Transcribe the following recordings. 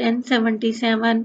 1077।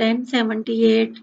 1078।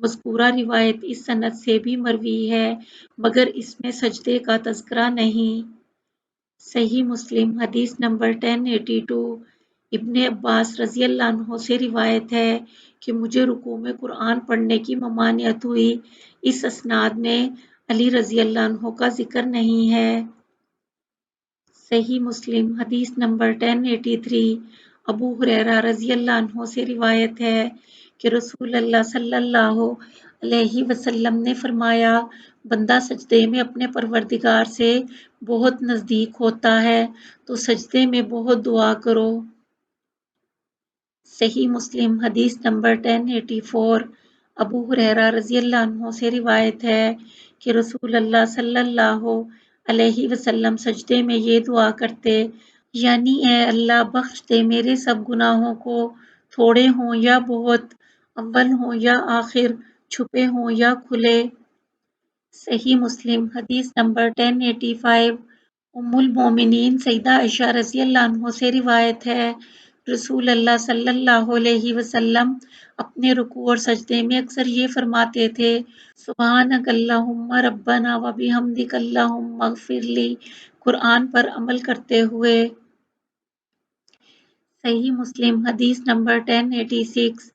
مذکورہ روایت اس سند سے بھی مروی ہے مگر اس میں سجدے کا تذکرہ نہیں۔ صحیح مسلم حدیث نمبر 1082 ابن عباس رضی اللہ عنہ سے روایت ہے کہ مجھے رکوع میں قرآن پڑھنے کی ممانعت ہوئی۔ اس اسناد میں علی رضی اللہ عنہ کا ذکر نہیں ہے۔ صحیح مسلم حدیث نمبر 1083 ابو ہریرہ رضی اللہ عنہ سے روایت ہے کہ رسول اللہ صلی اللہ علیہ وسلم نے فرمایا، بندہ سجدے میں اپنے پروردگار سے بہت نزدیک ہوتا ہے تو سجدے میں بہت دعا کرو۔ صحیح مسلم حدیث نمبر 1084 ابو ہریرہ رضی اللہ عنہ سے روایت ہے کہ رسول اللہ صلی اللہ علیہ وسلم سجدے میں یہ دعا کرتے، یعنی اے اللہ بخش دے میرے سب گناہوں کو، تھوڑے ہوں یا بہت، اول ہوں یا آخر، چھپے ہوں یا کھلے۔ صحیح مسلم حدیث نمبر 1085 ام المومنین سیدہ عائشہ رضی اللہ عنہ سے روایت ہے، رسول اللہ صلی اللہ علیہ وسلم اپنے رکوع اور سجدے میں اکثر یہ فرماتے تھے، سبحانک اللہم ربنا و بحمدک اللہم اغفر لی، قرآن پر عمل کرتے ہوئے۔ صحیح مسلم حدیث نمبر 1086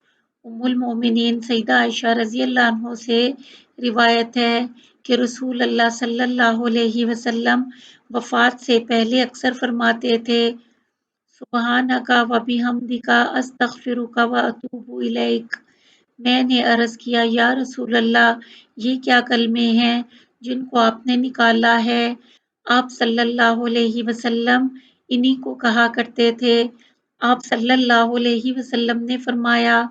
ام المومنین سیدہ عائشہ رضی اللہ عنہ سے روایت ہے کہ رسول اللہ صلی اللہ علیہ وسلم وفات سے پہلے اکثر فرماتے تھے، سبحانک و بحمدک استغفرک و اتوب الیک۔ میں نے عرض کیا، یا رسول اللہ یہ کیا کلمے ہیں جن کو آپ نے نکالا ہے؟ آپ صلی اللہ علیہ وسلم انہی کو کہا کرتے تھے۔ آپ صلی اللہ علیہ وسلم نے فرمایا،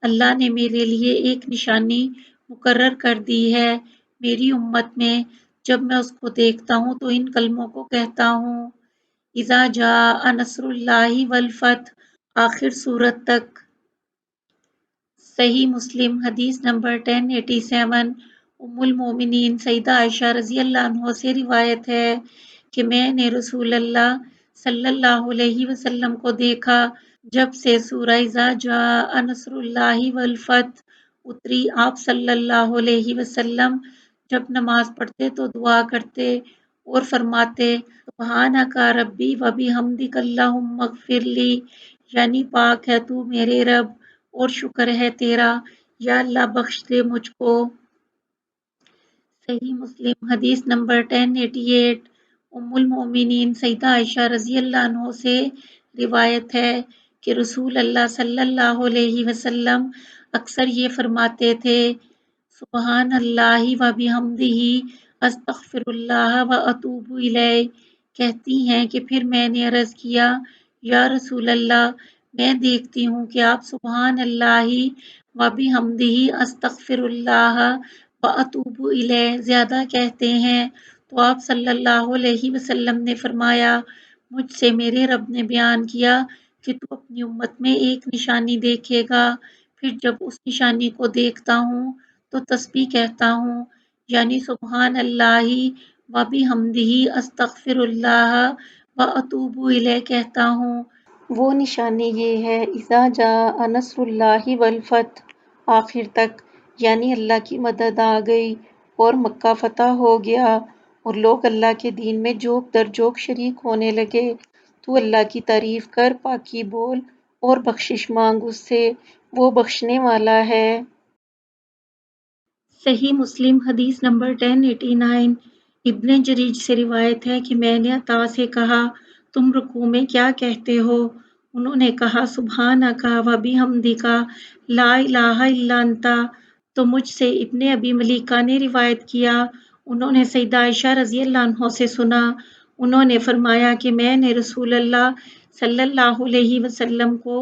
اللہ نے میرے لیے ایک نشانی مقرر کر دی ہے میری امت میں، جب میں اس کو دیکھتا ہوں تو ان کلموں کو کہتا ہوں، اذا جاء نصر اللہ والفتح، آخر سورت تک۔ صحیح مسلم حدیث نمبر 1087 ام المومنین سیدہ عائشہ رضی اللہ عنہ سے روایت ہے کہ میں نے رسول اللہ صلی اللہ علیہ وسلم کو دیکھا جب سے سورہ اذا جاء نصر اللہ والفتح اتری، آپ صلی اللہ علیہ وسلم جب نماز پڑھتے تو دعا کرتے اور فرماتے، سبحانک ربی و بحمدک اللہم اغفر لی، یعنی پاک ہے تو میرے رب اور شکر ہے تیرا، یا اللہ بخش دے مجھ کو۔ صحیح مسلم حدیث نمبر 1088 ام المومنین سیدہ عائشہ رضی اللہ عنہ سے روایت ہے کہ رسول اللہ صلی اللہ علیہ وسلم اکثر یہ فرماتے تھے، سبحان اللہ و بحمدہ استغفر اللہ و اتوب الیہ۔ کہتی ہیں کہ پھر میں نے عرض کیا، یا رسول اللہ میں دیکھتی ہوں کہ آپ سبحان اللہ و بحمدہ استغفر اللہ و اتوب الیہ زیادہ کہتے ہیں، تو آپ صلی اللہ علیہ وسلم نے فرمایا، مجھ سے میرے رب نے بیان کیا کہ تو اپنی امت میں ایک نشانی دیکھے گا، پھر جب اس نشانی کو دیکھتا ہوں تو تسبیح کہتا ہوں، یعنی سبحان اللہ و بحمدہ استغفر اللہ و اتوب الیہ کہتا ہوں۔ وہ نشانی یہ ہے، اذا جاء نصر اللہ والفتح آخر تک، یعنی اللہ کی مدد آ گئی اور مکہ فتح ہو گیا اور لوگ اللہ کے دین میں جوک در جوک شریک ہونے لگے، تو اللہ کی تعریف کر، پاکی بول اور بخشش مانگ اس سے، وہ بخشنے والا ہے۔ صحیح مسلم حدیث نمبر 1089 ابن جریج سے روایت ہے کہ میں نے عطا سے کہا، تم رکوع میں کیا کہتے ہو؟ انہوں نے کہا، سبحانک و بحمدک لا الہ الا انت۔ تو مجھ سے ابن ابی ملیکہ نے روایت کیا، انہوں نے سیدہ عائشہ رضی اللہ عنہ سے سنا، انہوں نے فرمایا کہ میں نے رسول اللہ صلی اللہ علیہ وسلم کو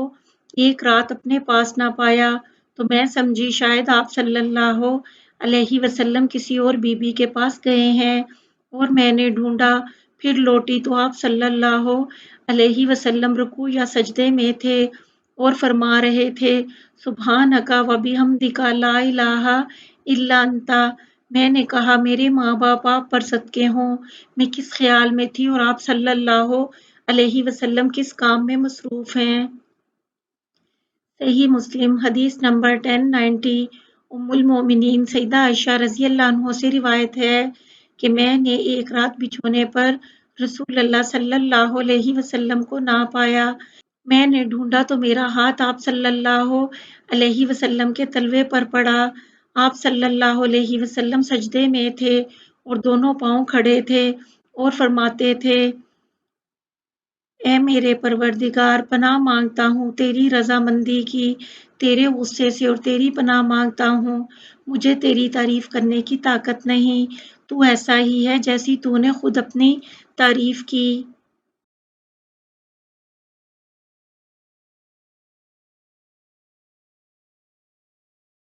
ایک رات اپنے پاس نہ پایا، تو میں سمجھی شاید آپ صلی اللہ علیہ وسلم کسی اور بی بی کے پاس گئے ہیں، اور میں نے ڈھونڈا، پھر لوٹی تو آپ صلی اللہ علیہ وسلم رکوع یا سجدے میں تھے اور فرما رہے تھے، سبحانک و بحمدک لا الہ الا انت۔ میں نے کہا، میرے ماں باپ آپ پر صدقے ہوں، میں کس خیال میں تھی اور آپ صلی اللہ علیہ وسلم کس کام میں مصروف ہیں۔ صحیح مسلم حدیث نمبر 1090 ام المومنین سیدہ عائشہ رضی اللہ عنہ سے روایت ہے کہ میں نے ایک رات بچھونے پر رسول اللہ صلی اللہ علیہ وسلم کو نہ پایا۔ میں نے ڈھونڈا تو میرا ہاتھ آپ صلی اللہ علیہ وسلم کے تلوے پر پڑا۔ آپ صلی اللہ علیہ وسلم سجدے میں تھے اور دونوں پاؤں کھڑے تھے اور فرماتے تھے، اے میرے پروردگار، پناہ مانگتا ہوں تیری رضامندی کی، تیرے غصے سے، اور تیری پناہ مانگتا ہوں مجھے تیری تعریف کرنے کی طاقت نہیں، تو ایسا ہی ہے جیسی تو نے خود اپنی تعریف کی۔